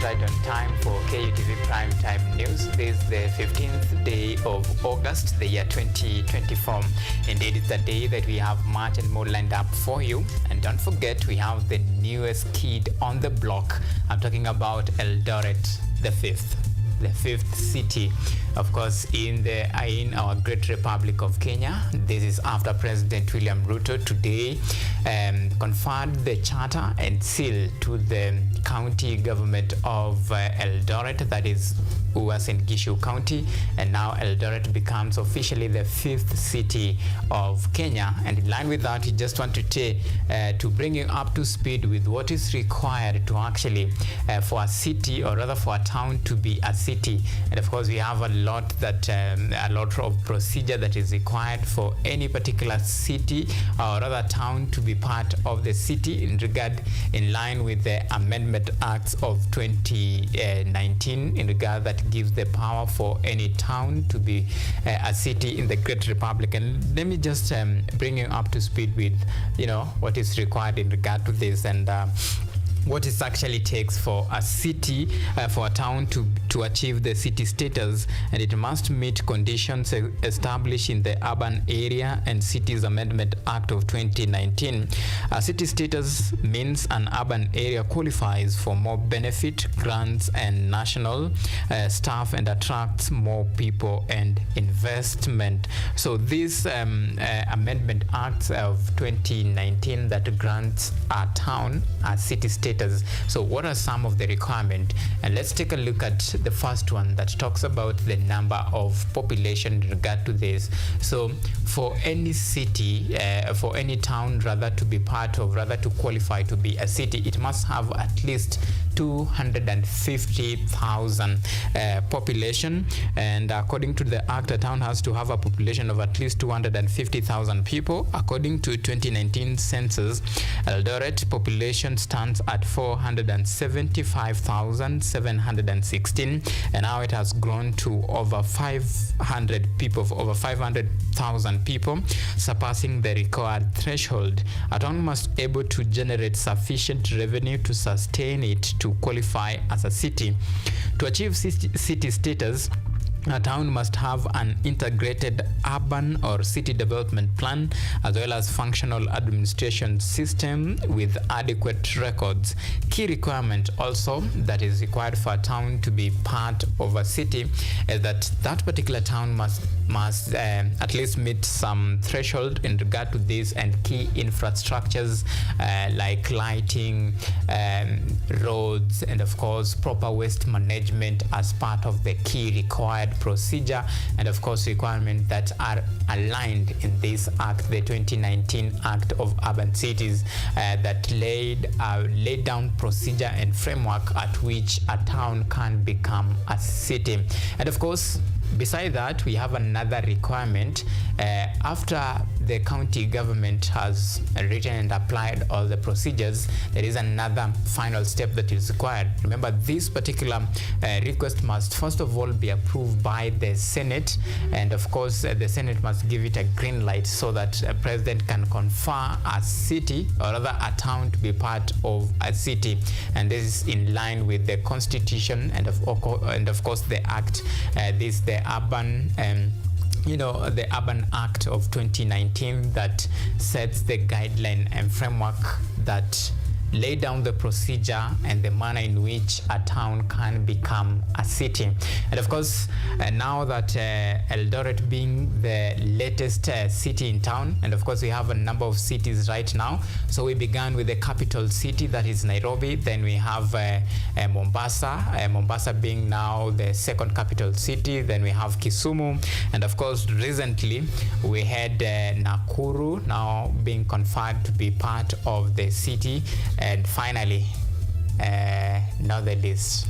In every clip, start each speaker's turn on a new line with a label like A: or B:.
A: right on time for KUTV Prime Time News. This is the 15th day of August, the year 2024. Indeed, it's the day that we have much and more lined up for you. And don't forget, we have the newest kid on the block. I'm talking about Eldoret, the fifth city, of course, in our great Republic of Kenya. This is after President William Ruto today conferred the charter and seal to the county government of Eldoret, that is Uasin Gishu County, and now Eldoret becomes officially the fifth city of Kenya. And in line with that, we just want to bring you up to speed with what is required to actually for a city, or rather for a town to be a city. And of course, we have a lot of procedure that is required for any particular city or rather town to be part of the city in line with the Amendment Acts of 2019 in regard that gives the power for any town to be a city in the Great Republic. And let me just bring you up to speed with what is required in regard to this and what it actually takes for a city, for a town to achieve the city status. And it must meet conditions established in the Urban Area and Cities Amendment Act of 2019. A city status means an urban area qualifies for more benefit, grants, and national staff, and attracts more people and investment. So this Amendment Act of 2019 that grants a town a city status. So what are some of the requirements? And let's take a look at the first one that talks about the number of population in regard to this. So for any city, for any town rather to be part of, rather to qualify to be a city, it must have at least 250,000 population. And according to the act, a town has to have a population of at least 250,000 people. According to 2019 census, Eldoret population stands at 475,716, and now it has grown to over 500,000 people, surpassing the required threshold. A town must be able to generate sufficient revenue to sustain it to qualify as a city. To achieve city status, a town must have an integrated urban or city development plan, as well as functional administration system with adequate records. Key requirement also that is required for a town to be part of a city is that that particular town must at least meet some threshold in regard to this, and key infrastructures like lighting, roads, and of course proper waste management as part of the key required procedure, and of course requirements that are aligned in this act, the 2019 Act of Urban Cities, that laid down procedure and framework at which a town can become a city. And of course, beside that, we have another requirement. After the county government has written and applied all the procedures, there is another final step that is required. Remember, this particular request must first of all be approved by the Senate, and of course the Senate must give it a green light so that a president can confer a city, or rather a town, to be part of a city. And this is in line with the Constitution and of course the Act. This the Urban the Urban Act of 2019 that sets the guideline and framework that lay down the procedure and the manner in which a town can become a city. And of course, now that Eldoret being the latest city in town, and of course we have a number of cities right now. So we began with the capital city, that is Nairobi. Then we have Mombasa being now the second capital city. Then we have Kisumu, and of course recently we had Nakuru now being conferred to be part of the city. And finally, not the least,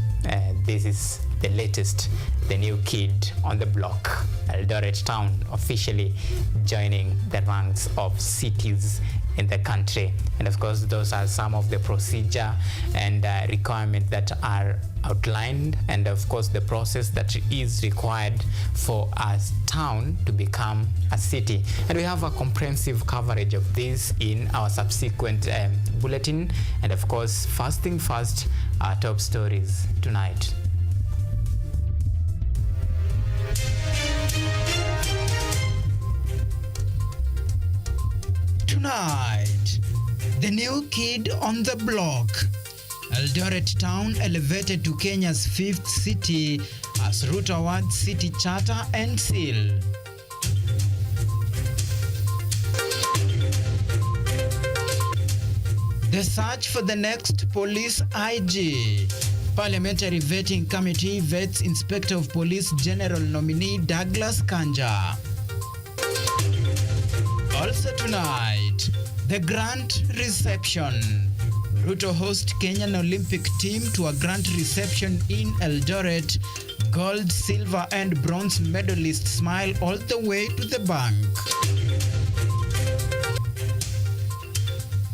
A: this is the latest, the new kid on the block, Eldoret town officially joining the ranks of cities in the country. And of course, those are some of the procedure and requirements that are outlined, and of course the process that is required for a town to become a city. And we have a comprehensive coverage of this in our subsequent bulletin. And of course, first thing first, our top stories tonight.
B: Tonight, the new kid on the block. Eldoret town elevated to Kenya's 5th city as Ruto awards city charter and seal. The search for the next police IG. Parliamentary vetting committee vets Inspector of Police General nominee Douglas Kanja. Also tonight, the grant reception. Ruto hosts Kenyan Olympic team to a grant reception in Eldoret. Gold, silver and bronze medalists smile all the way to the bank.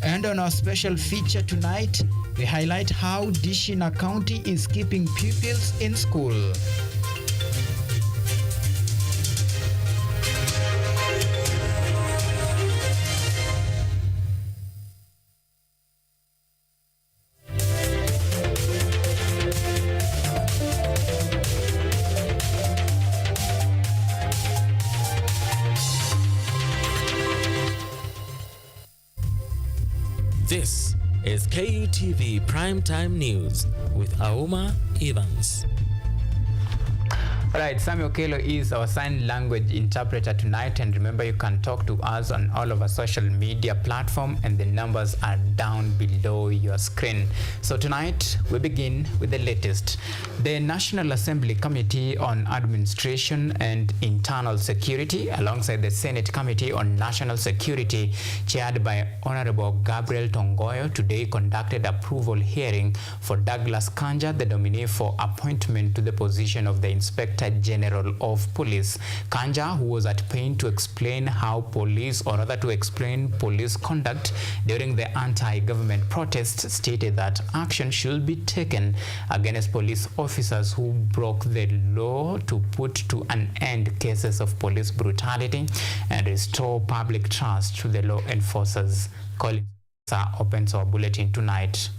B: And on our special feature tonight, we highlight how Dishina County is keeping pupils in school.
C: This is KUTV Primetime News with Auma Evans.
A: Alright, Sammy Okello is our sign language interpreter tonight, and remember you can talk to us on all of our social media platform, and the numbers are down below your screen. So tonight we begin with the latest. The National Assembly Committee on Administration and Internal Security alongside the Senate Committee on National Security chaired by Honorable Gabriel Tongoyo today conducted approval hearing for Douglas Kanja, the nominee for appointment to the position of the Inspector General of Police. Kanja, who was at pain to explain how police, or rather to explain police conduct during the anti-government protests, stated that action should be taken against police officers who broke the law to put to an end cases of police brutality and restore public trust to the law enforcers. Collins opens our bulletin tonight.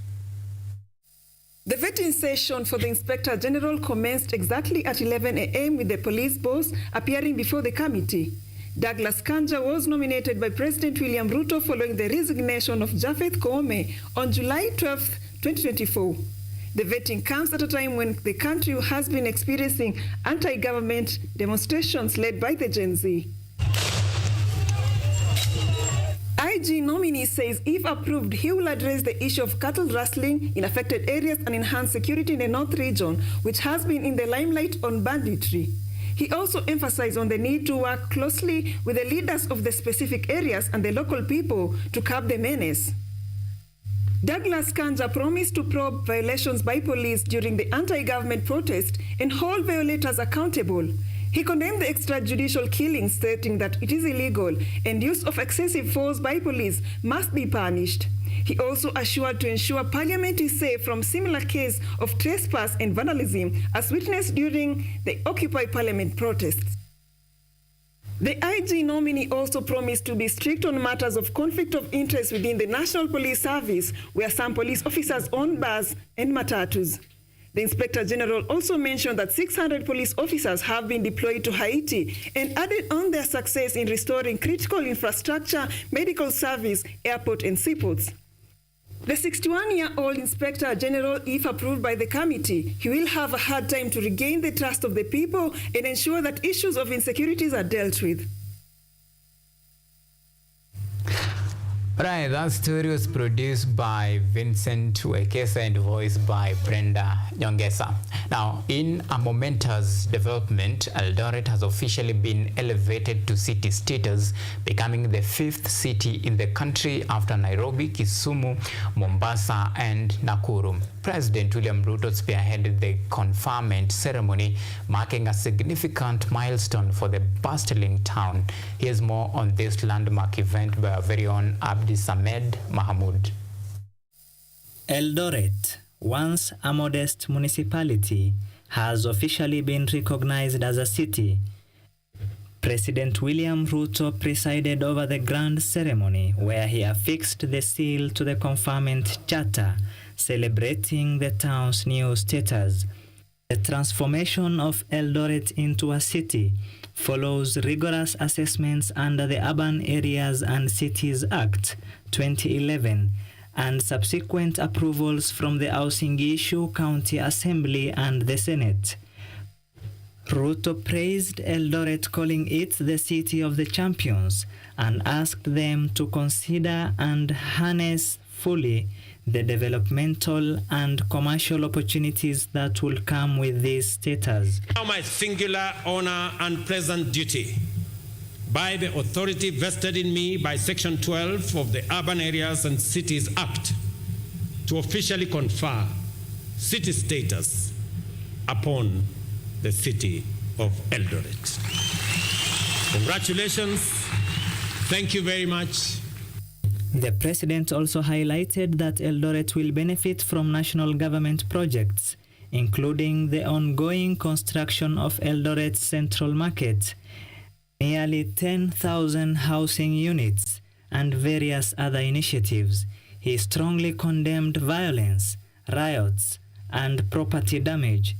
D: The vetting session for the Inspector General commenced exactly at 11 a.m. with the police boss appearing before the committee. Douglas Kanja was nominated by President William Ruto following the resignation of Japheth Koome on July 12, 2024. The vetting comes at a time when the country has been experiencing anti-government demonstrations led by the Gen Z. IG nominee says if approved, he will address the issue of cattle rustling in affected areas and enhance security in the North region, which has been in the limelight on banditry. He also emphasized on the need to work closely with the leaders of the specific areas and the local people to curb the menace. Douglas Kanja promised to probe violations by police during the anti-government protest and hold violators accountable. He condemned the extrajudicial killings, stating that it is illegal and use of excessive force by police must be punished. He also assured to ensure Parliament is safe from similar case of trespass and vandalism as witnessed during the Occupy Parliament protests. The IG nominee also promised to be strict on matters of conflict of interest within the National Police Service, where some police officers own bars and matatus. The Inspector General also mentioned that 600 police officers have been deployed to Haiti and added on their success in restoring critical infrastructure, medical service, airport and seaports. The 61-year-old Inspector General, if approved by the committee, he will have a hard time to regain the trust of the people and ensure that issues of insecurities are dealt with.
A: Right, that story was produced by Vincent Wekesa and voiced by Brenda Nyongesa. Now, in a momentous development, Eldoret has officially been elevated to city status, becoming the 5th city in the country after Nairobi, Kisumu, Mombasa, and Nakuru. President William Ruto spearheaded the conferment ceremony, marking a significant milestone for the bustling town. Here's more on this landmark event by our very own Abdi Abdisamed Mahmoud.
E: Eldoret, once a modest municipality, has officially been recognized as a city. President William Ruto presided over the grand ceremony where he affixed the seal to the conferment charter, celebrating the town's new status. The transformation of Eldoret into a city follows rigorous assessments under the Urban Areas and Cities Act 2011 and subsequent approvals from the Uasin Gishu County Assembly and the Senate. Ruto praised Eldoret, calling it the city of the champions, and asked them to consider and harness fully the developmental and commercial opportunities that will come with this status.
F: Now my singular honor and present duty, by the authority vested in me by Section 12 of the Urban Areas and Cities Act, to officially confer city status upon the city of Eldoret. Congratulations. Thank you very much.
E: The president also highlighted that Eldoret will benefit from national government projects, including the ongoing construction of Eldoret Central Market, nearly 10,000 housing units, and various other initiatives. He strongly condemned violence, riots, and property damage,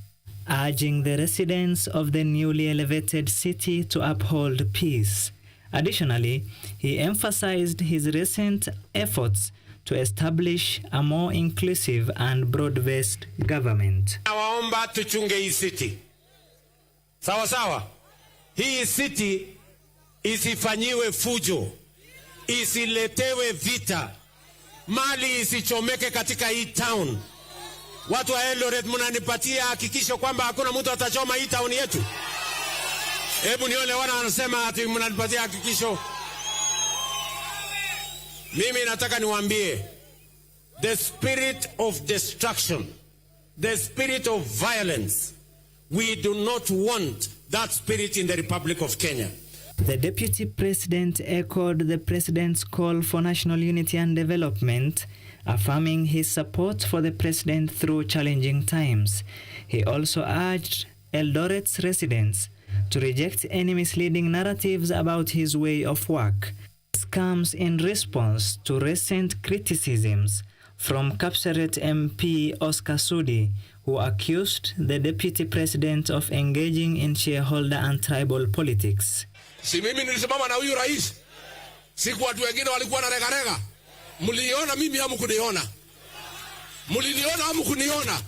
E: urging the residents of the newly elevated city to uphold peace. Additionally, he emphasized his recent efforts to establish a more inclusive and broad-based government.
F: Nawaomba tuchunge hii city. Sawa sawa. Hii city isifanyiwe fujo, isiletewe vita, mali isichomeke katika hii town. Watu wa Eldoret, mnanipatia hakikisho kwamba hakuna mtu atachoma hii town yetu? Hebu nione wana wanasema ati mnanipatia hakikisho. Mimi nataka niwaambie, the spirit of destruction, the spirit of violence, we do not want that spirit in the Republic of Kenya.
E: The deputy president echoed the president's call for national unity and development, affirming his support for the president through challenging times. He also urged Eldoret's residents to reject any misleading narratives about his way of work. This comes in response to recent criticisms from Kapseret MP Oscar Sudi, who accused the deputy president of engaging in shareholder and tribal politics.
G: Si mimi nilisimama na huyu rais, siku watu wengine walikuwa na rega. Mliona mimi hamkuniona. Mliniona hamkuniona.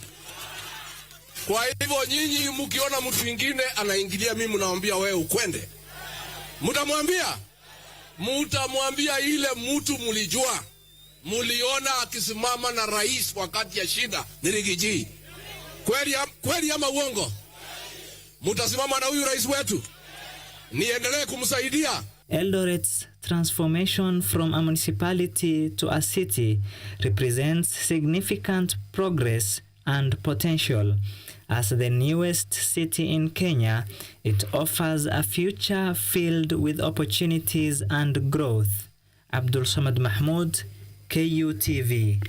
G: Kwa hivyo nyinyi mkiona mtu mwingine anaingilia mimi mnaambia wewe ukwende. Mtamwambia ile mtu mlijua. Mliona akisimama na rais wakati ya shida ni Rigiji. Kweli ama uongo? Mtasimama na huyu rais wetu? Niendelee kumsaidia.
E: Eldoret's transformation from a municipality to a city represents significant progress and potential. As the newest city in Kenya, it offers a future filled with opportunities and growth. Abdul Samad Mahmoud, KUTV.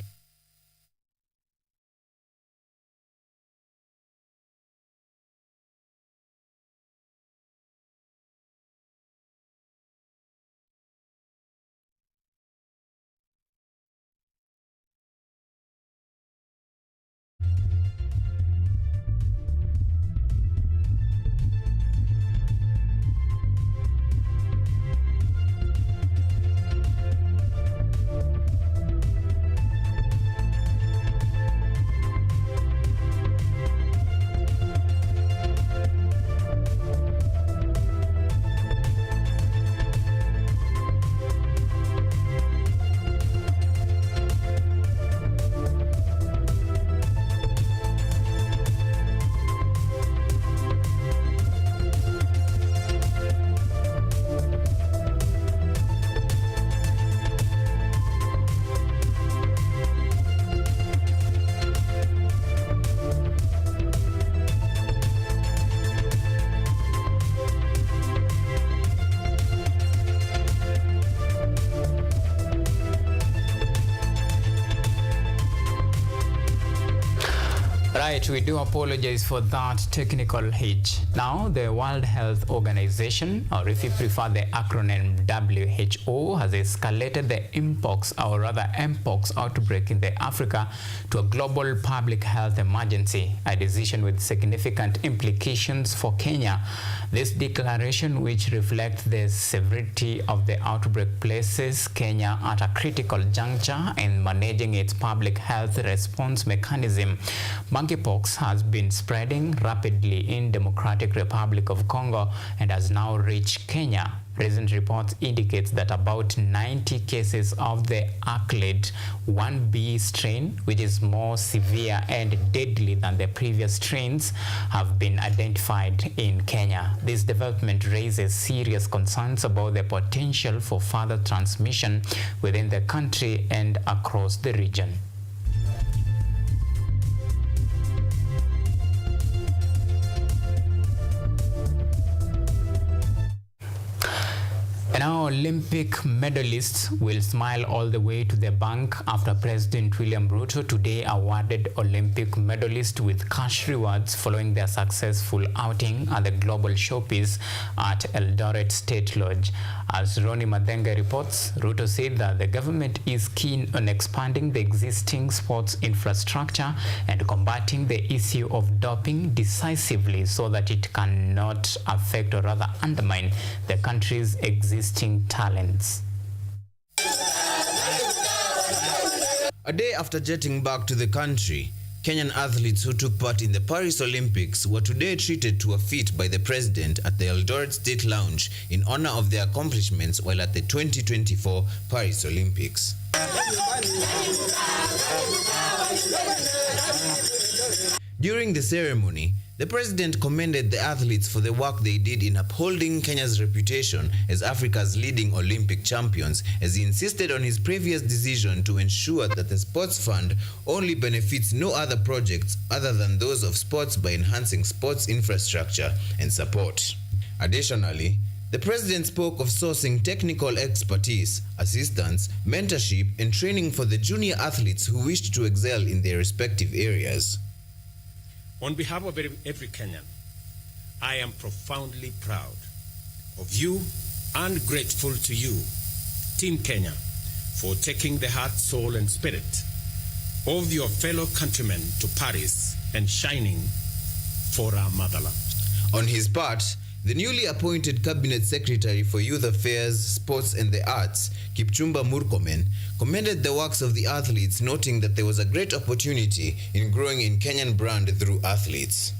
A: Right, we do apologize for that technical hitch. Now, the World Health Organization, or if you prefer the acronym WHO, has escalated the Mpox outbreak in Africa to a global public health emergency, a decision with significant implications for Kenya. This declaration, which reflects the severity of the outbreak, places Kenya at a critical juncture in managing its public health response mechanism. Monkeypox has been spreading rapidly in Democratic Republic of Congo and has now reached Kenya. Recent reports indicate that about 90 cases of the Aclid 1B strain, which is more severe and deadly than the previous strains, have been identified in Kenya. This development raises serious concerns about the potential for further transmission within the country and across the region. Now, Olympic medalists will smile all the way to the bank after President William Ruto today awarded Olympic medalists with cash rewards following their successful outing at the Global Showpiece at Eldoret State Lodge. As Ronnie Madenge reports, Ruto said that the government is keen on expanding the existing sports infrastructure and combating the issue of doping decisively so that it cannot affect or rather undermine the country's existing talents.
H: A day after jetting back to the country, Kenyan athletes who took part in the Paris Olympics were today treated to a feast by the president at the Eldoret State Lounge in honor of their accomplishments while at the 2024 Paris Olympics. During the ceremony, the president commended the athletes for the work they did in upholding Kenya's reputation as Africa's leading Olympic champions, as he insisted on his previous decision to ensure that the sports fund only benefits no other projects other than those of sports by enhancing sports infrastructure and support. Additionally, the president spoke of sourcing technical expertise, assistance, mentorship, and training for the junior athletes who wished to excel in their respective areas.
F: On behalf of every Kenyan, I am profoundly proud of you and grateful to you, Team Kenya, for taking the heart, soul, and spirit of your fellow countrymen to Paris and shining for our motherland.
H: On his part, the newly appointed Cabinet Secretary for Youth Affairs, Sports and the Arts, Kipchumba Murkomen, commended the works of the athletes, noting that there was a great opportunity in growing in Kenyan brand through athletes.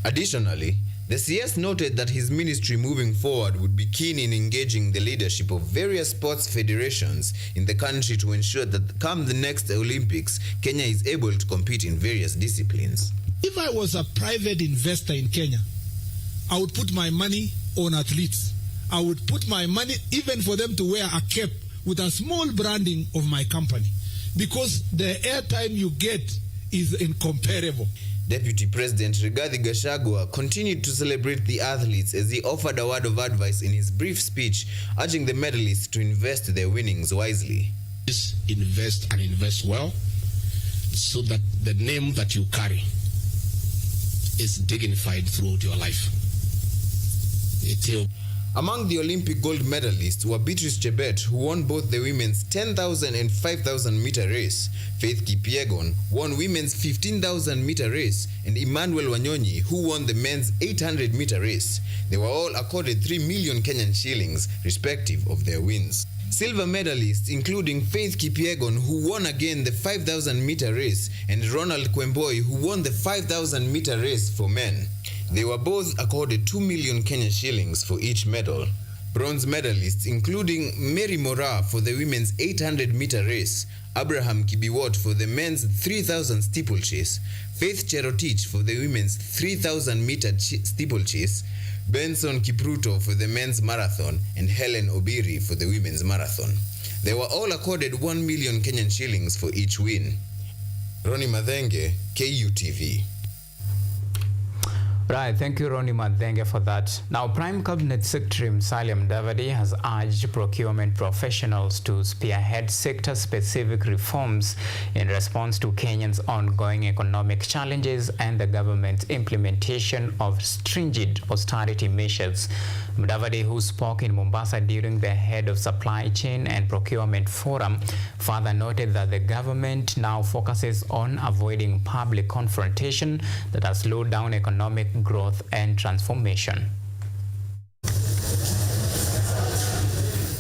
H: Additionally, the CS noted that his ministry moving forward would be keen in engaging the leadership of various sports federations in the country to ensure that come the next Olympics, Kenya is able to compete in various disciplines.
I: If I was a private investor in Kenya, I would put my money on athletes. I would put my money even for them to wear a cap with a small branding of my company, because the airtime you get is incomparable.
H: Deputy President Rigathi Gachagua continued to celebrate the athletes as he offered a word of advice in his brief speech, urging the medalists to invest their winnings wisely.
I: Just invest and invest well, so that the name that you carry is dignified throughout your life.
H: Among the Olympic gold medalists were Beatrice Chebet, who won both the women's 10,000 and 5,000 meter race, Faith Kipyegon won women's 15,000 meter race, and Emmanuel Wanyonyi, who won the men's 800 meter race. They were all accorded 3 million Kenyan shillings, respective of their wins. Silver medalists, including Faith Kipyegon, who won again the 5,000 meter race, and Ronald Kwemboi, who won the 5,000 meter race for men. They were both accorded 2 million Kenyan shillings for each medal. Bronze medalists, including Mary Moraa for the women's 800 meter race, Abraham Kibiwot for the men's 3,000 steeplechase, Faith Cherotich for the women's 3,000 meter steeplechase, Benson Kipruto for the men's marathon, and Helen Obiri for the women's marathon. They were all accorded 1 million Kenyan shillings for each win. Ronnie Madenge, KUTV.
A: Right, thank you, Ronnie Madenge, for that. Now, Prime Cabinet Secretary Musalia Mudavadi has urged procurement professionals to spearhead sector-specific reforms in response to Kenya's ongoing economic challenges and the government's implementation of stringent austerity measures. Mudavadi, who spoke in Mombasa during the Head of Supply Chain and Procurement Forum, further noted that the government now focuses on avoiding public confrontation that has slowed down economic growth and transformation.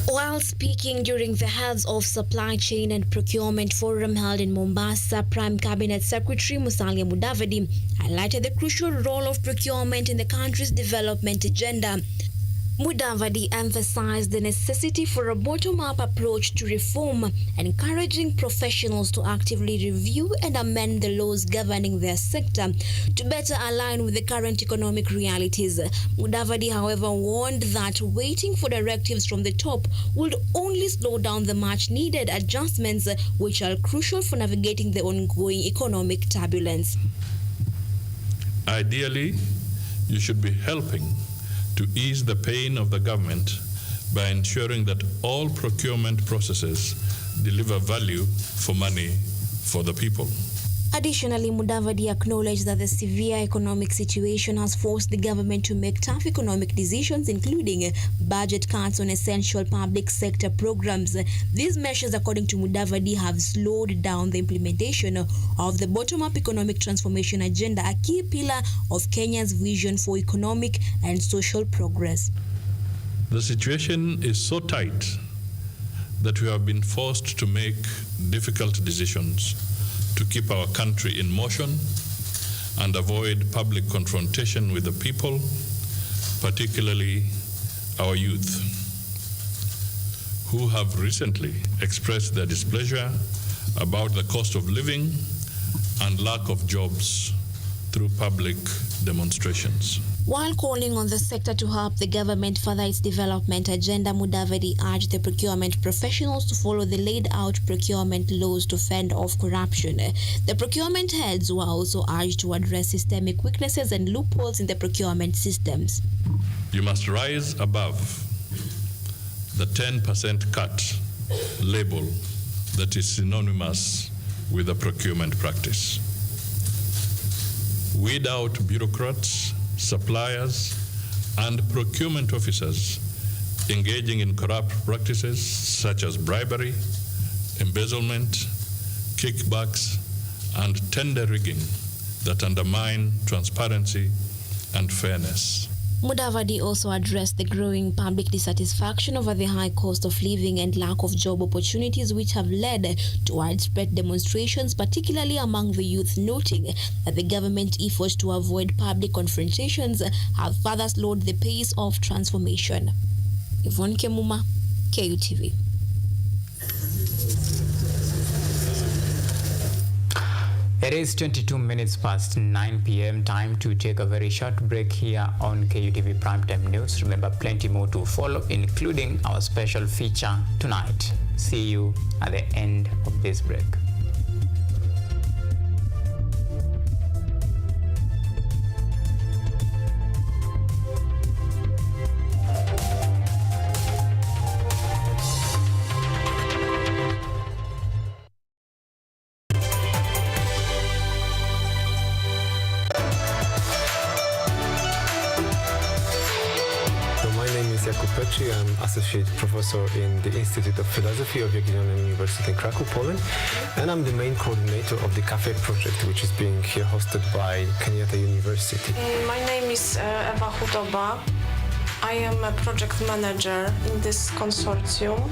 J: While speaking during the Heads of Supply Chain and Procurement Forum held in Mombasa, Prime Cabinet Secretary Musalia Mudavadi highlighted the crucial role of procurement in the country's development agenda. Mudavadi emphasized the necessity for a bottom-up approach to reform, encouraging professionals to actively review and amend the laws governing their sector to better align with the current economic realities. Mudavadi, however, warned that waiting for directives from the top would only slow down the much-needed adjustments, which are crucial for navigating the ongoing economic turbulence.
K: Ideally, you should be helping to ease the pain of the government by ensuring that all procurement processes deliver value for money for the people.
J: Additionally, Mudavadi acknowledged that the severe economic situation has forced the government to make tough economic decisions, including budget cuts on essential public sector programs. These measures, according to Mudavadi, have slowed down the implementation of the bottom-up economic transformation agenda, a key pillar of Kenya's vision for economic and social progress.
K: The situation is so tight that we have been forced to make difficult decisions to keep our country in motion and avoid public confrontation with the people, particularly our youth, who have recently expressed their displeasure about the cost of living and lack of jobs through public demonstrations.
J: While calling on the sector to help the government further its development agenda, Mudavadi urged the procurement professionals to follow the laid-out procurement laws to fend off corruption. The procurement heads were also urged to address systemic weaknesses and loopholes in the procurement systems.
K: You must rise above the 10% cut label that is synonymous with the procurement practice. Weed out bureaucrats, suppliers, and procurement officers engaging in corrupt practices such as bribery, embezzlement, kickbacks, and tender rigging that undermine transparency and fairness.
J: Mudavadi also addressed the growing public dissatisfaction over the high cost of living and lack of job opportunities, which have led to widespread demonstrations, particularly among the youth, noting that the government efforts to avoid public confrontations have further slowed the pace of transformation. Yvonne Kemuma, KUTV.
A: It is 22 minutes past 9 p.m. Time to take a very short break here on KUTV Primetime News. Remember, plenty more to follow, including our special feature tonight. See you at the end of this break.
L: I'm Associate Professor in the Institute of Philosophy of Jagiellonian University in Krakow, Poland, and I'm the main coordinator of the Cafe project, which is being here hosted by Kenyatta University.
M: My name is Eva Hudoba. I am a project manager in this consortium.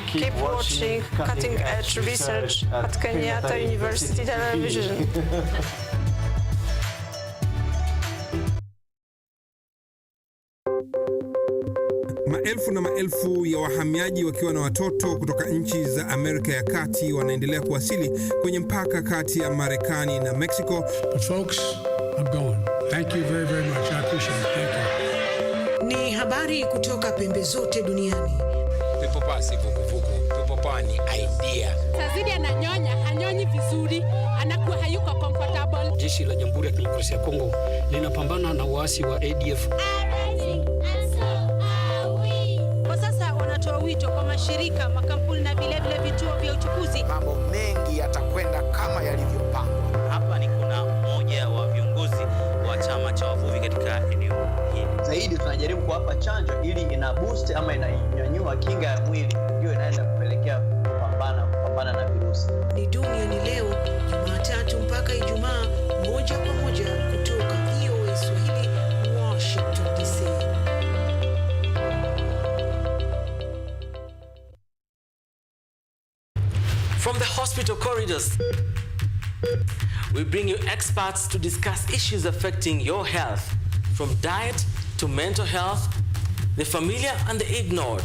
M: Keep watching cutting-edge research at Kenyatta University Television.
N: Maelfu na maelfu ya wahamiaji wakiwa na watoto kutoka nchi za Amerika ya Kati wanaendelea kuwasili kwenye mpaka kati ya Marekani na Mexico.
O: But folks, I'm going. Thank you very, very much. I appreciate it. Thank you.
P: Ni habari kutoka pembe zote duniani.
Q: Pepo pasi vuguvugu. Pepo pa ni idea.
R: Sazidi ananyonya, hanyonyi vizuri, anakuwa hayuko comfortable. jeshi la Jamhuri ya Kidemokrasia ya Kongo linapambana na waasi wa ADF.
P: Kwa sasa wanatoa wito kwa mashirika, makampuni na vile vituo vya uchukuzi.
S: Mambo mengi yatakwenda kama yalivyopangwa.
T: Hapa ni kuna mmoja wa viongozi wa chama cha wavuvi katika eneo hili.
U: Zaidi tunajaribu kuwapa chanjo ili ina boost ama inanyanyua kinga ya mwili, ndio inaenda kupelekea kupambana na virusi.
P: Ni duniani leo, Jumatatu mpaka Ijumaa, moja kwa moja kutoka VOA Swahili, Washington DC.
C: From the hospital corridors, we bring you experts to discuss issues affecting your health, from diet to mental health. The familiar and the ignored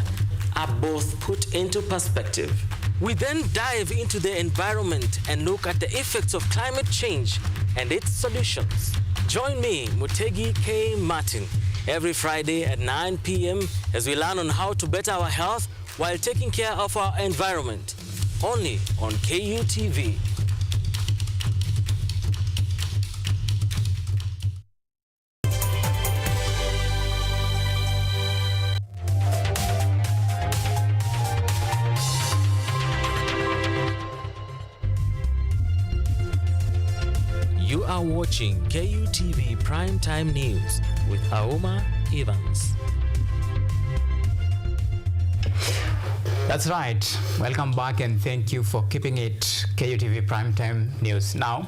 C: are both put into perspective. We then dive into the environment and look at the effects of climate change and its solutions. Join me, Mutegi K. Martin, every Friday at 9 p.m. as we learn on how to better our health while taking care of our environment. Only on KUTV. You are watching KUTV Primetime News with Auma Evans.
A: That's right. Welcome back and thank you for keeping it KUTV Primetime News. Now,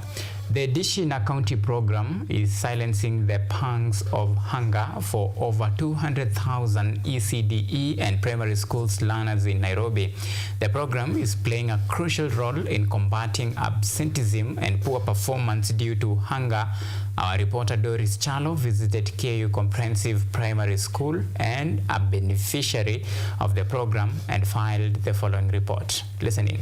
A: the Dishina County program is silencing the pangs of hunger for over 200,000 ECDE and primary schools learners in Nairobi. The program is playing a crucial role in combating absenteeism and poor performance due to hunger. Our reporter Doris Chalo visited KU Comprehensive Primary School and a beneficiary of the program and filed the following report. Listen in.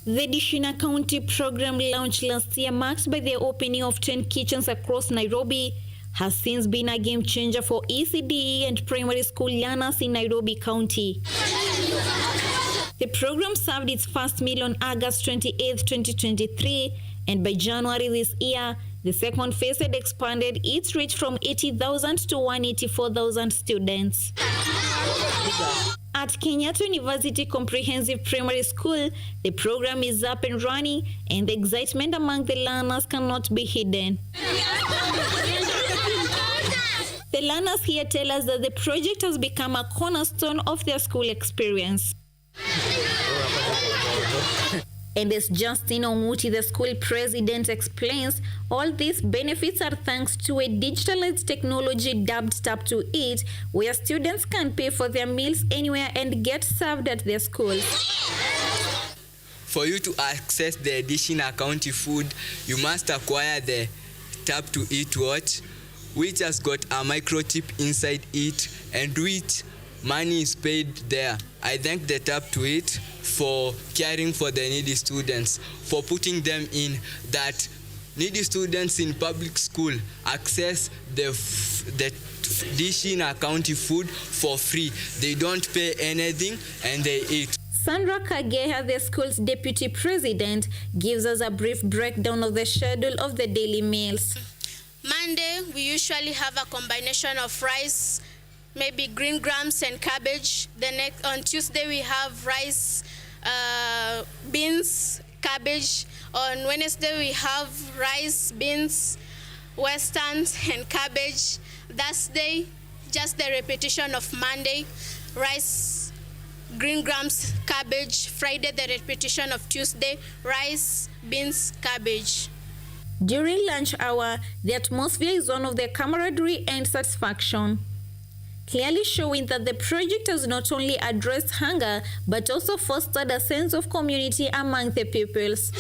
V: The Dishina County program, launched last year, marked by the opening of 10 kitchens across Nairobi, has since been a game changer for ECDE and primary school learners in Nairobi County. The program served its first meal on August 28, 2023, and by January this year, the second phase had expanded its reach from 80,000 to 184,000 students. At Kenyatta University Comprehensive Primary School, the program is up and running, and the excitement among the learners cannot be hidden. The learners here tell us that the project has become a cornerstone of their school experience. And as Justin Omuti, the school president, explains, all these benefits are thanks to a digitalized technology dubbed Tap to Eat, where students can pay for their meals anywhere and get served at their schools.
W: For you to access the additional county food, you must acquire the Tap to Eat watch, which has got a microchip inside it and which money is paid there. I thank the Tap to Eat for caring for the needy students, for putting them in that needy students in public school access the Dishina County food for free. They don't pay anything and they eat.
V: Sandra Kageha, the school's deputy president, gives us a brief breakdown of the schedule of the daily meals.
X: Monday, we usually have a combination of rice, maybe green grams and cabbage. On Tuesday, we have rice, beans, cabbage. On Wednesday, we have rice, beans, westerns, and cabbage. Thursday, just the repetition of Monday, rice, green grams, cabbage. Friday, the repetition of Tuesday, rice, beans, cabbage.
V: During lunch hour, the atmosphere is one of the camaraderie and satisfaction, clearly showing that the project has not only addressed hunger, but also fostered a sense of community among the pupils.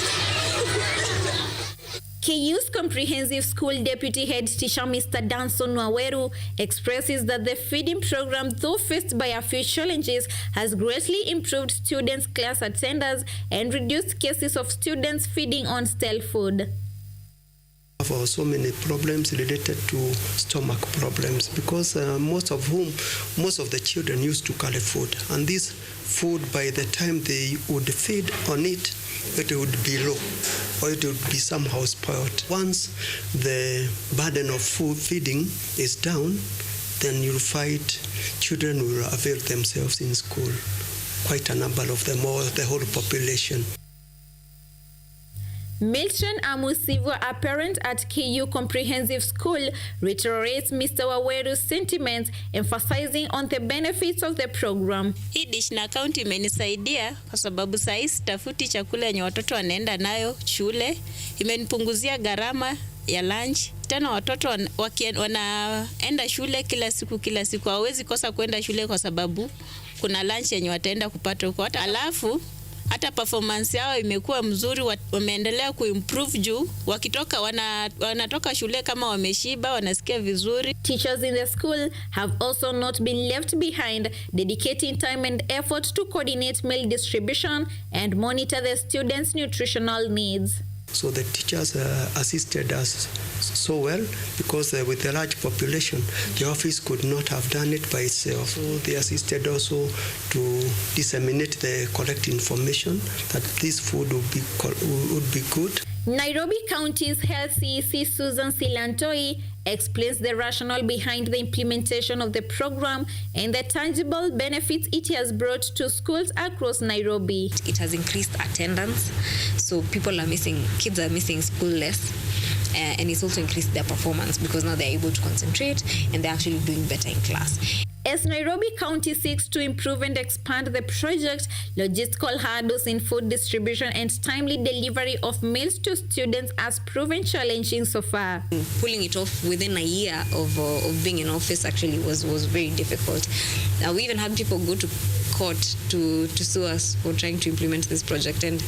V: KU's Comprehensive School Deputy Head Teacher Mr. Danson Waweru expresses that the feeding program, though faced by a few challenges, has greatly improved students' class attendance and reduced cases of students feeding on stale food.
Y: For so many problems related to stomach problems, because most of the children used to collect food, and this food, by the time they would feed on it, it would be low or it would be somehow spoiled. Once the burden of food feeding is down, then you'll find children will avail themselves in school. Quite a number of them, or the whole population.
V: Milton Amusivo, a parent at KU Comprehensive School, reiterates Mr. Waweru's sentiments, emphasizing on the benefits of the program.
B: Hii dish na account imenisaidia kwa sababu sasa sitafuti chakula yenye watoto wanaenda nayo shule. Imenipunguzia gharama ya lunch. Tena watoto wanaenda shule kila siku hawezi kosa kwenda shule kwa sababu kuna lunch yenye wataenda kupata huko. Alafu hata performance yao imekuwa mzuri, wameendelea kuimprove juu wakitoka wanatoka shule kama wameshiba, wanasikia vizuri.
V: Teachers in the school have also not been left behind, dedicating time and effort to coordinate meal distribution and monitor the students' nutritional needs.
Y: So the teachers assisted us so well because with the large population, the office could not have done it by itself. So they assisted also to disseminate the correct information that this food would be good.
V: Nairobi County's Health CEC Susan Silantoi explains the rationale behind the implementation of the program and the tangible benefits it has brought to schools across Nairobi.
D: It has increased attendance, so kids are missing school less. And it's also increased their performance because now they're able to concentrate and they're actually doing better in class.
V: As Nairobi County seeks to improve and expand the project, logistical hurdles in food distribution and timely delivery of meals to students has proven challenging so far.
D: Pulling it off within a year of being in office actually was very difficult. We even had people go to court to sue us for trying to implement this project, and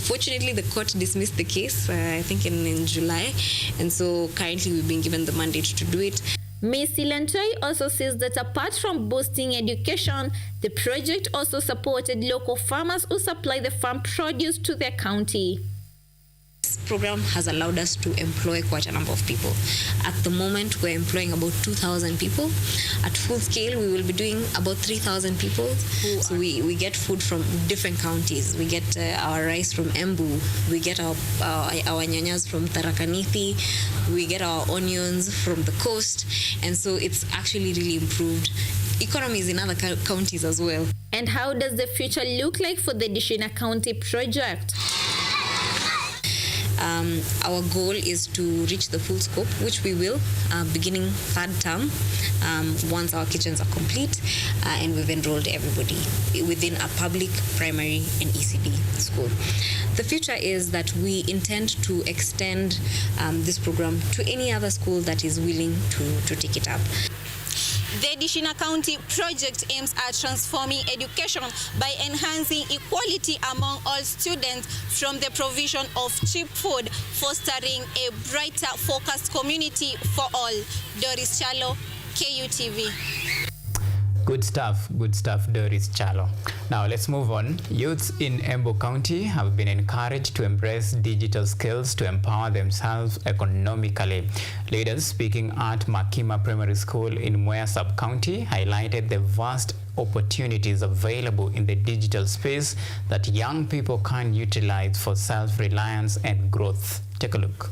D: fortunately the court dismissed the case I think in July, and so currently we've been given the mandate to do it.
V: Ms. Silantoi also says that apart from boosting education, the project also supported local farmers who supply the farm produce to their county.
D: This program has allowed us to employ quite a number of people. At the moment, we're employing about 2,000 people. At full scale, we will be doing about 3,000 people. So we get food from different counties. We get our rice from Embu. We get our nyanyas from Tharaka Nithi. We get our onions from the coast. And so it's actually really improved economies in other counties as well.
V: And how does the future look like for the Dishina County project?
D: Our goal is to reach the full scope, which we will, beginning third term, once our kitchens are complete and we've enrolled everybody within a public, primary and ECD school. The future is that we intend to extend this program to any other school that is willing to take it up.
E: The Dishina County project aims at transforming education by enhancing equality among all students from the provision of cheap food, fostering a brighter, focused community for all. Doris Chalo, KUTV.
A: Good stuff, Doris Chalo. Now let's move on. Youths in Embu County have been encouraged to embrace digital skills to empower themselves economically. Leaders speaking at Makima Primary School in Mwea Sub-County highlighted the vast opportunities available in the digital space that young people can utilize for self-reliance and growth. Take a look.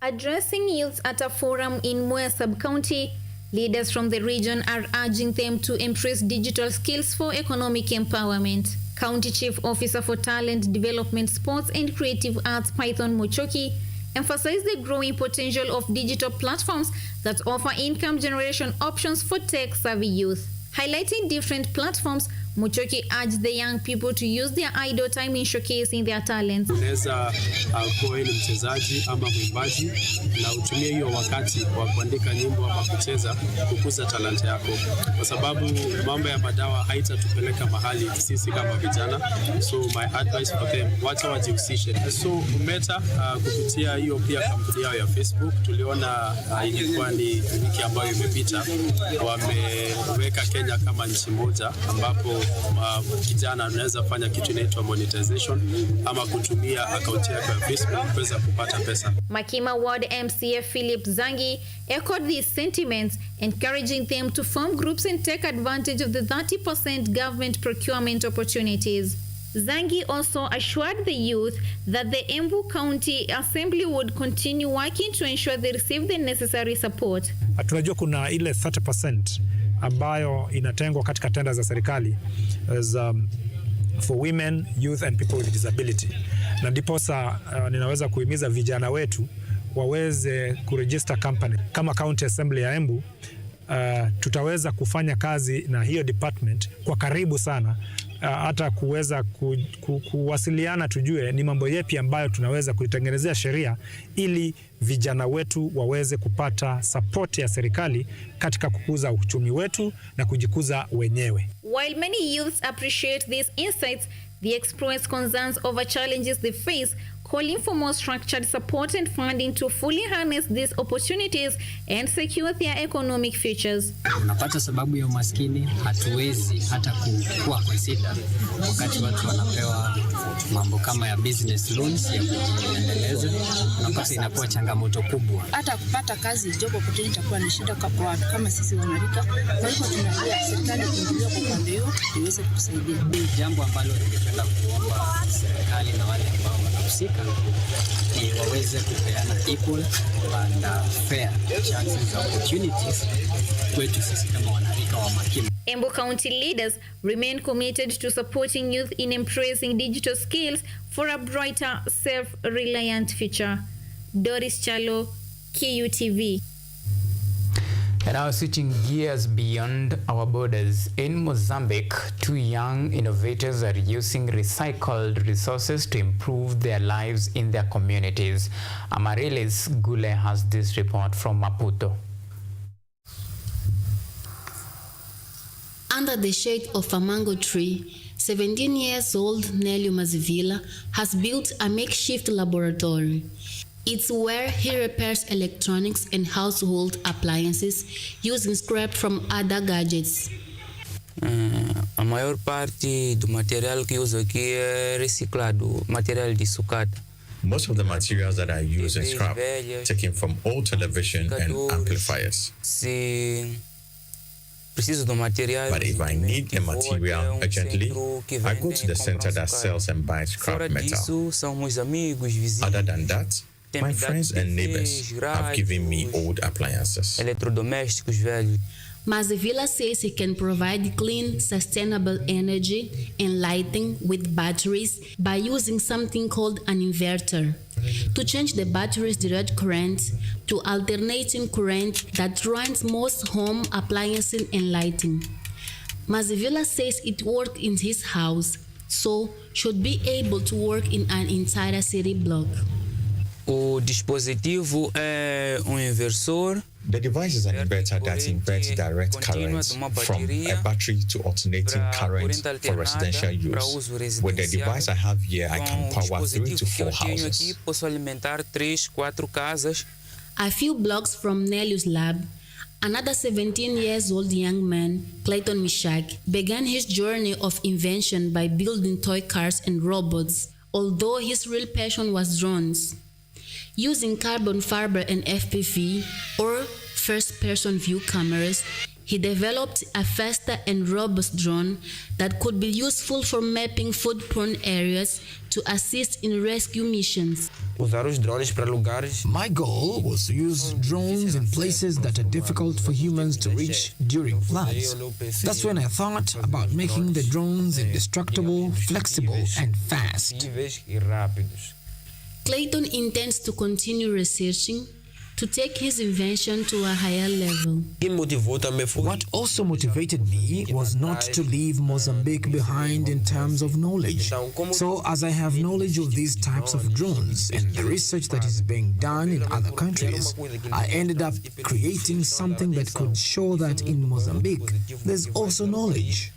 V: Addressing youths at a forum in Mwea Sub-County, leaders from the region are urging them to embrace digital skills for economic empowerment. County Chief Officer for Talent Development, Sports and Creative Arts, Python Muchoki, emphasized the growing potential of digital platforms that offer income generation options for tech-savvy youth. Highlighting different platforms, Muchoki urged the young people to use their idle time in showcasing their talents.
F: Unaweza kuwa ni mchezaji ama mwimbaji na utumie hiyo wakati wa kuandika nyimbo ama kucheza kukuza talanta yako, kwa sababu mambo ya madawa haitatupeleka mahali sisi kama vijana. So my advice for them, wacha wajihusishe. So Meta kupitia hiyo pia kampuni yao ya Facebook tuliona ilikuwa ni wiki ambayo imepita, wameweka Kenya kama nchi moja ambapo kijana anaweza fanya kitu inaitwa monetization ama kutumia akaunti yake ya Facebook kuweza kupata pesa.
V: Makima Ward MCA Philip Zangi echoed these sentiments, encouraging them to form groups and take advantage of the 30% government procurement opportunities. Zangi also assured the youth that the Embu County Assembly would continue working to ensure they receive the necessary support.
G: Tunajua kuna ile 30% ambayo inatengwa katika tenda za serikali as for women, youth and people with disability. Na ndiposa ninaweza kuhimiza vijana wetu waweze kuregister company. Kama County Assembly ya Embu, tutaweza kufanya kazi na hiyo department kwa karibu sana, hata kuweza kuwasiliana tujue ni mambo yepi ambayo tunaweza kuitengenezea sheria ili vijana wetu waweze kupata support ya serikali katika kukuza uchumi wetu na kujikuza wenyewe.
V: While many youths appreciate these insights, they express concerns over challenges they face, calling for more structured support and funding to fully harness these opportunities and secure their economic futures.
R: Unapata sababu ya umaskini hatuwezi hata kukua consider wakati watu wanapewa mambo kkama ya business loans ya kujiendeleza, unapata inakuwa changamoto kubwa.
H: Hata kupata kazi job opportunity itakuwa ni shida kwa watu kama sisi wanarika. Kwa hivyo tunaomba serikali kuingilia kwa upande huo iweze kutusaidia.
R: Jambo ambalo ningependa kuomba serikali na wale ambao wanahusika ni waweze kupeana equal and fair chances and opportunities kwetu sisi kama wanarika wa Makimo.
V: Embu County leaders remain committed to supporting youth in embracing digital skills for a brighter, self-reliant future. Doris Chalo, KUTV.
A: And now switching gears beyond our borders, in Mozambique, 2 young innovators are using recycled resources to improve their lives in their communities. Amarilis Gule has this report from Maputo.
I: Under the shade of a mango tree, 17 years old Nelio Mazivila has built a makeshift laboratory. It's where he repairs electronics and household appliances using scrap from other gadgets.
W: A maior parte do material que uso aqui é reciclado, material de sucata.
J: Most of the materials that I use in scrap taken from old television and amplifiers. But if I need a material urgently, I go to the center that sells and buys scrap metal. Other than that, my friends and neighbors have given me old appliances.
I: Mazivila says he can provide clean, sustainable energy and lighting with batteries by using something called an inverter to change the battery's direct current to alternating current that runs most home appliances and lighting. Mazivila says it works in his house, so should be able to work in an entire city block.
W: O dispositivo é inversor.
J: The device is an inverter that inverts direct current from a battery to alternating current for residential use. With the device I have here, I can power 3 to 4 houses.
I: A few blocks from Nelio's lab, another 17-year-old young man, Clayton Mishak, began his journey of invention by building toy cars and robots, although his real passion was drones. Using carbon fiber and FPV, or first-person view cameras, he developed a faster and robust drone that could be useful for mapping food-prone areas to assist in rescue missions.
S: My goal was to use drones in places that are difficult for humans to reach during floods. That's when I thought about making the drones indestructible, flexible, and fast.
I: Clayton intends to continue researching to take his invention to a higher level.
S: What also motivated me was not to leave Mozambique behind in terms of knowledge. So as I have knowledge of these types of drones and the research that is being done in other countries, I ended up creating something that could show that in Mozambique there's also knowledge.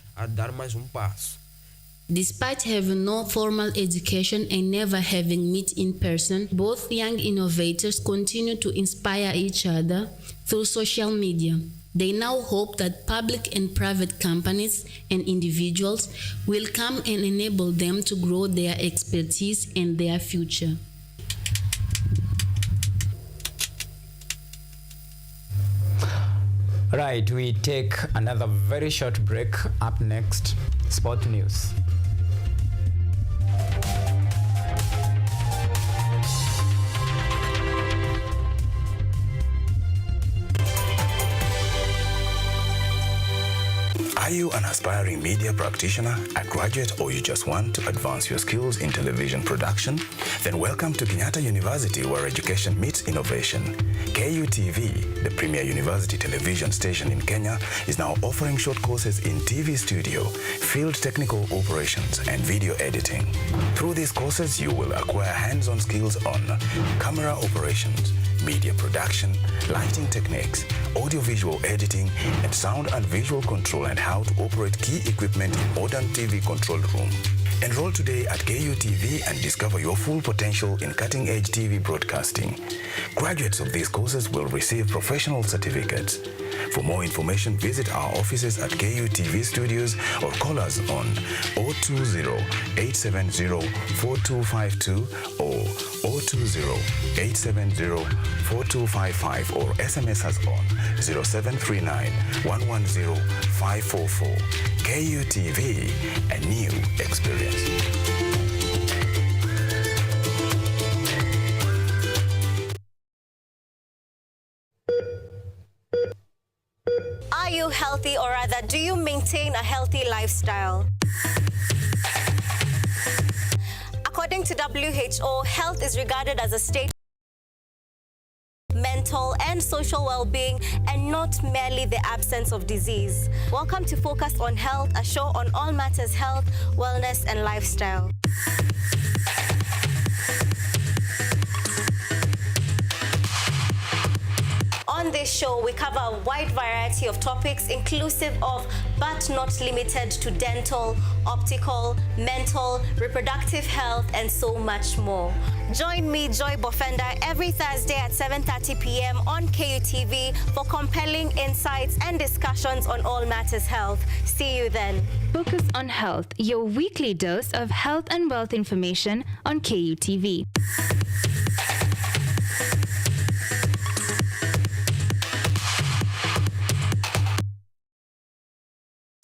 I: Despite having no formal education and never having met in person, both young innovators continue to inspire each other through social media. They now hope that public and private companies and individuals will come and enable them to grow their expertise and their future.
A: Right, we take another very short break. Up next, sport news.
K: Are you an aspiring media practitioner, a graduate, or you just want to advance your skills in television production? Then welcome to Kenyatta University, where education meets innovation. KUTV, the premier university television station in Kenya, is now offering short courses in TV studio, field technical operations, and video editing. Through these courses, you will acquire hands-on skills on camera operations, media production, lighting techniques, audiovisual editing, and sound and visual control, and how to operate key equipment in modern TV control room. Enroll today at KUTV and discover your full potential in cutting-edge TV broadcasting. Graduates of these courses will receive professional certificates. For more information, visit our offices at KUTV Studios or call us on 020-870-4252 or 020-870-4255 or SMS us on 0739-110-544. KUTV, a new experience.
L: Are you healthy, or rather, do you maintain a healthy lifestyle? According to WHO, health is regarded as a state of mental and social well-being and not merely the absence of disease. Welcome to Focus on Health, a show on all matters health, wellness, and lifestyle. On this show, we cover a wide variety of topics inclusive of, but not limited to, dental, optical, mental, reproductive health, and so much more. Join me, Joy Bofenda, every Thursday at 7:30 p.m. on KUTV for compelling insights and discussions on all matters health. See you then.
M: Focus on Health, your weekly dose of health and wealth information on KUTV.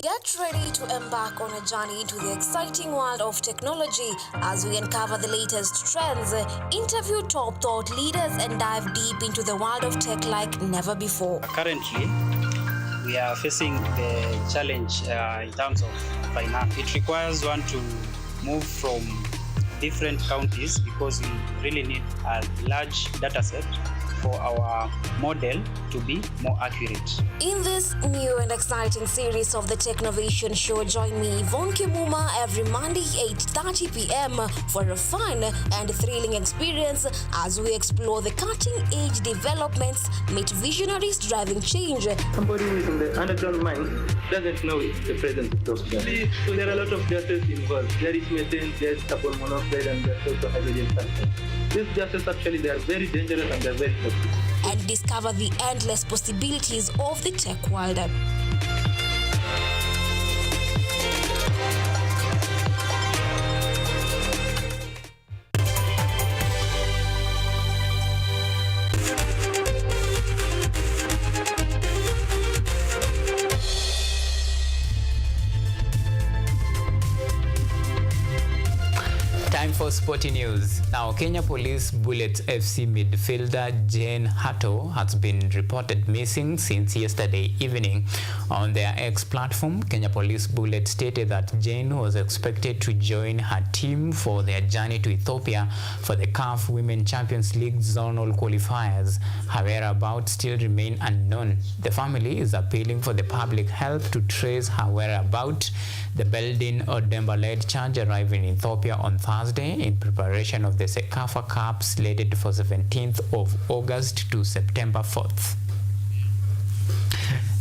L: Get ready to embark on a journey into the exciting world of technology as we uncover the latest trends, interview top thought leaders, and dive deep into the world of tech like never before.
N: Currently, we are facing the challenge in terms of finance. It requires one to move from different counties because we really need a large data set for our model to be more accurate.
L: In this new and exciting series of the Technovation Show, join me, Yvonne Kimuma, every Monday 8:30 p.m. for a fun and thrilling experience as we explore the cutting-edge developments, meet visionaries driving change.
O: Somebody who is in the underground mine doesn't know the presence of those gases. So there are a lot of gases involved. There is methane, there is carbon monoxide, and there's also hydrogen sulfide. These gases actually, they are very dangerous and they are very toxic.
L: And discover the endless possibilities of the tech world.
A: Time for sporty news. Now, Kenya Police Bullets FC midfielder Jane Hatto has been reported missing since yesterday evening. On their X platform, Kenya Police Bullets stated that Jane was expected to join her team for their journey to Ethiopia for the CAF Women Champions League zonal qualifiers. Her whereabouts still remain unknown. The family is appealing for the public help to trace her whereabouts. The Beldin Odemba-led charge arriving in Ethiopia on Thursday in preparation of the Sekafa Cup slated for 17th of August to September 4th.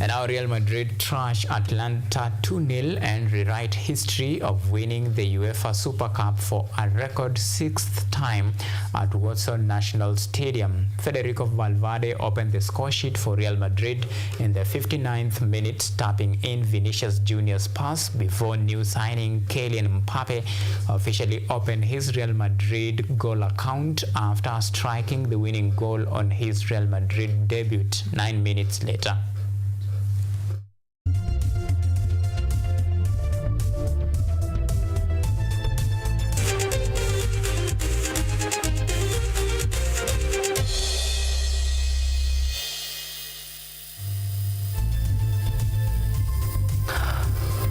A: And now Real Madrid trash Atlanta 2-0 and rewrite history of winning the UEFA Super Cup for a record 6th time at Watson National Stadium. Federico Valverde opened the score sheet for Real Madrid in the 59th minute, tapping in Vinicius Junior's pass before new signing Kylian Mbappe officially opened his Real Madrid goal account after striking the winning goal on his Real Madrid debut 9 minutes later.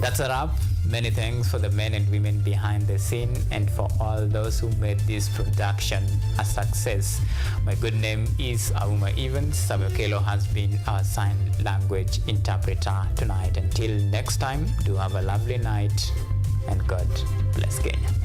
A: That's a wrap. Many thanks for the men and women behind the scene and for all those who made this production a success. My good name is Auma Evans. Samuel Kelo has been our sign language interpreter tonight. Until next time, do have a lovely night and God bless Kenya.